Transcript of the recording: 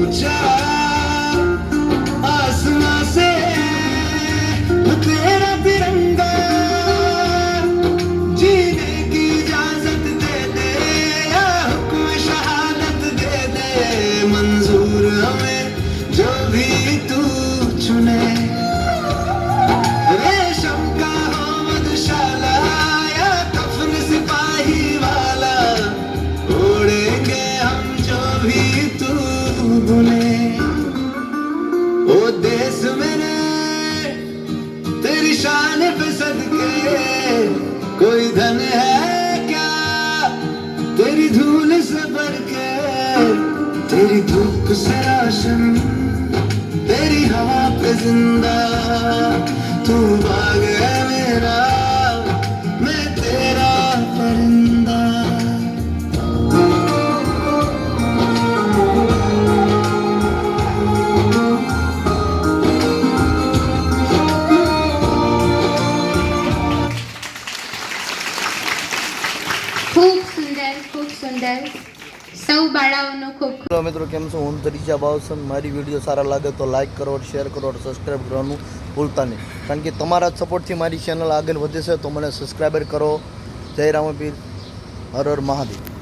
ऊंचा आसमां से तेरा तिरंगा जीने की इजाजत दे दे या हुक्म शहादत दे दे मंजूर हमें जो भी तू चुने रेशम का हो मधुशाला या कफन सिपाही वाला ओढ़ेंगे हम जो भी तू बुने ओ देश मेरे तेरी शान पे सदके कोई धन है क्या तेरी धूल से भर के तेरी धूप से रोशन तेरी हवा पे जिंदा तू बाग है मेरा मैं तेरा परिंदा ખૂબ સુંદર સૌ બાળાઓનો ખૂબ હેલો મિત્રો, કેમ છો? હું તરીજા બાવસન. મારી વિડીયો સારા લાગે તો લાઇક કરો, શેર કરો, સબસ્ક્રાઈબ કરવાનું ભૂલતા નહીં, કારણ કે તમારા સપોર્ટથી મારી ચેનલ આગળ વધે છે. તો મને સબસ્ક્રાઈબર કરો. જય રામપીર, હર હર મહાદેવ.